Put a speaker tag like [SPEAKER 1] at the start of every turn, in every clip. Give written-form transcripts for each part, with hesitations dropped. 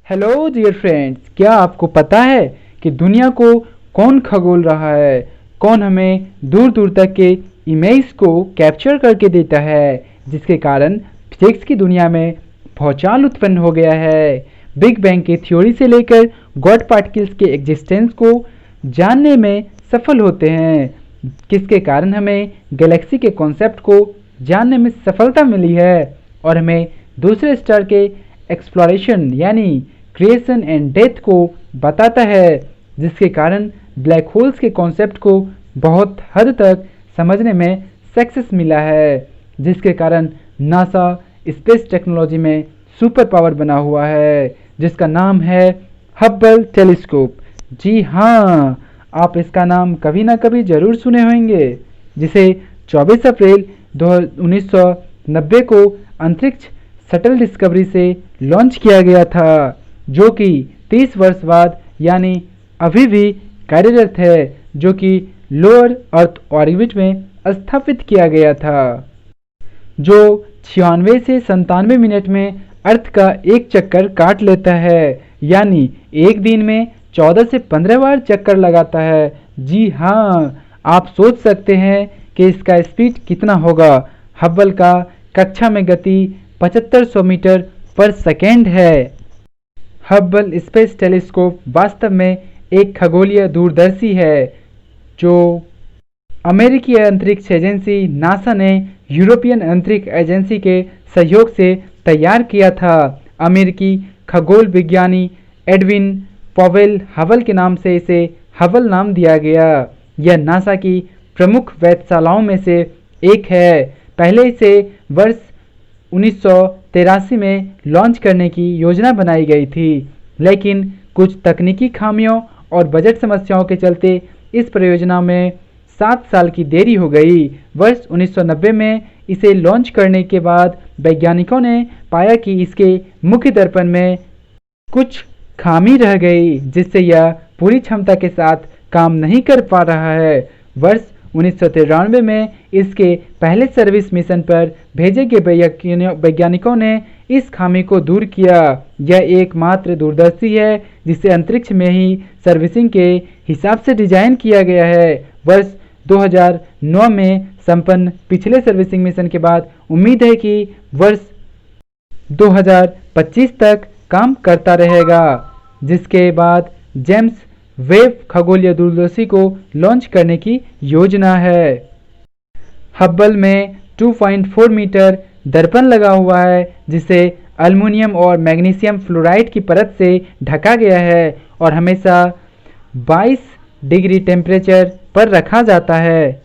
[SPEAKER 1] Hello dear friends, क्या आपको पता है कि दुनिया को कौन खगोल रहा है? कौन हमें दूर दूर तक के इमेज को कैप्चर करके देता है, जिसके कारण फिजिक्स की दुनिया में भौचाल उत्पन्न हो गया है। बिग बैंग की थ्योरी से लेकर गॉड पार्टिकल्स के एग्जिस्टेंस को जानने में सफल होते हैं, किसके कारण हमें गैलेक्सी के कॉन्सेप्ट को जानने में सफलता मिली है और हमें दूसरे स्टार के एक्सप्लोरेशन यानी क्रिएशन एंड डेथ को बताता है, जिसके कारण ब्लैक होल्स के कॉन्सेप्ट को बहुत हद तक समझने में सक्सेस मिला है, जिसके कारण नासा स्पेस टेक्नोलॉजी में सुपर पावर बना हुआ है, जिसका नाम है हब्बल टेलीस्कोप। जी हाँ, आप इसका नाम कभी ना कभी जरूर सुने होंगे, जिसे 24 अप्रैल 1990 को अंतरिक्ष शटल डिस्कवरी से लॉन्च किया गया था, जो कि 30 वर्ष बाद यानी अभी भी कार्यरत है, जो कि लोअर अर्थ ऑर्बिट में स्थापित किया गया था, जो 96 से 97 मिनट में अर्थ का एक चक्कर काट लेता है, यानी एक दिन में 14 से 15 बार चक्कर लगाता है। जी हाँ, आप सोच सकते हैं कि इसका स्पीड कितना होगा। हब्बल का कक्षा में गति 7500 मीटर पर सेकेंड है। हब्बल स्पेस टेलीस्कोप वास्तव में एक खगोलीय दूरदर्शी है, जो अमेरिकी अंतरिक्ष एजेंसी नासा ने यूरोपियन अंतरिक्ष एजेंसी के सहयोग से तैयार किया था। अमेरिकी खगोल विज्ञानी एडविन पॉवेल हबल के नाम से इसे हबल नाम दिया गया। यह नासा की प्रमुख वेधशालाओं में से एक है। पहले इसे वर्ष 1983 में लॉन्च करने की योजना बनाई गई थी, लेकिन कुछ तकनीकी खामियों और बजट समस्याओं के चलते इस परियोजना में 7 साल की देरी हो गई। वर्ष 1990 में इसे लॉन्च करने के बाद वैज्ञानिकों ने पाया कि इसके मुख्य दर्पण में कुछ खामी रह गई, जिससे यह पूरी क्षमता के साथ काम नहीं कर पा रहा है। वर्ष 1993 में इसके पहले सर्विस मिशन पर भेजे गए वैज्ञानिकों ने इस खामी को दूर किया। यह एकमात्र दूरदर्शी है जिसे अंतरिक्ष में ही सर्विसिंग के हिसाब से डिजाइन किया गया है। वर्ष 2009 में संपन्न पिछले सर्विसिंग मिशन के बाद उम्मीद है कि वर्ष 2025 तक काम करता रहेगा, जिसके बाद जेम्स वेब खगोलीय दूरदर्शी को लॉन्च करने की योजना है। हब्बल में 2.4 मीटर दर्पण लगा हुआ है, जिसे एल्युमिनियम और मैग्नीशियम फ्लोराइड की परत से ढका गया है और हमेशा 22 डिग्री टेम्परेचर पर रखा जाता है।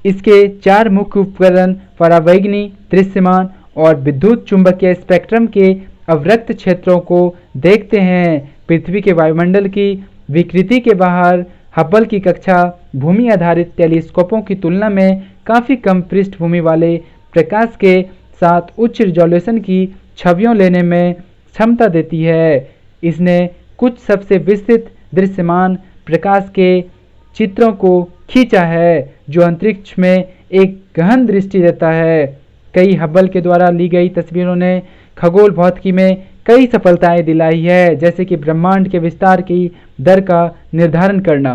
[SPEAKER 1] इसके 4 मुख्य उपकरण परावैंगनी, दृश्यमान और विद्युत चुंबकीय स्पेक्ट्रम के अवरक्त क्षेत्रों को देखते हैं। पृथ्वी के वायुमंडल की विकृति के बाहर हब्बल की कक्षा भूमि आधारित टेलीस्कोपों की तुलना में काफ़ी कम पृष्ठभूमि वाले प्रकाश के साथ उच्च रिजोल्यूशन की छवियों लेने में क्षमता देती है। इसने कुछ सबसे विस्तृत दृश्यमान प्रकाश के चित्रों को खींचा है, जो अंतरिक्ष में एक गहन दृष्टि देता है। कई हब्बल के द्वारा ली गई तस्वीरों ने खगोल भौतिकी में कई सफलताएं दिलाई है, जैसे कि ब्रह्मांड के विस्तार की दर का निर्धारण करना।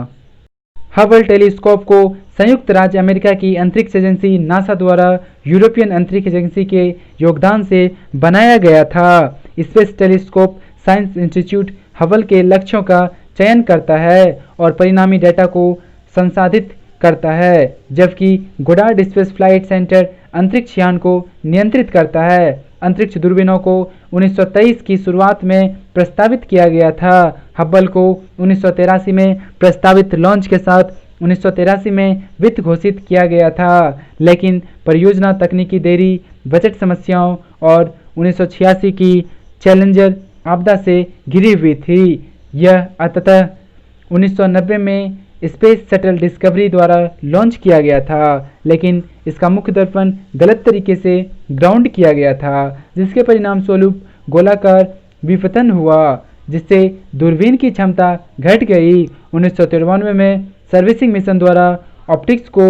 [SPEAKER 1] हबल टेलीस्कोप को संयुक्त राज्य अमेरिका की अंतरिक्ष एजेंसी नासा द्वारा यूरोपियन अंतरिक्ष एजेंसी के योगदान से बनाया गया था। Space telescope science institute Hubble के लक्ष्यों का चयन करता है और परिणामी डेटा को संसाधित करता है, जबकि गोडार्ड स्पेस फ्लाइट सेंटर अंतरिक्ष यान को नियंत्रित करता है। अंतरिक्ष दूरबीनों को 1923 की शुरुआत में प्रस्तावित किया गया था। हब्बल को 1983 में प्रस्तावित लॉन्च के साथ 1983 में वित्त घोषित किया गया था, लेकिन परियोजना तकनीकी देरी, बजट समस्याओं और 1986 की चैलेंजर आपदा से घिरी हुई थी। यह अंततः 1990 में स्पेस शटल डिस्कवरी द्वारा लॉन्च किया गया था, लेकिन इसका मुख्य दर्पण गलत तरीके से ग्राउंड किया गया था, जिसके परिणाम स्वरूप गोलाकार विपतन हुआ, जिससे दूरबीन की क्षमता घट गई। 1993 में सर्विसिंग मिशन द्वारा ऑप्टिक्स को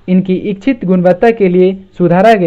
[SPEAKER 1] इनकी इच्छित गुणवत्ता के लिए सुधारा गया।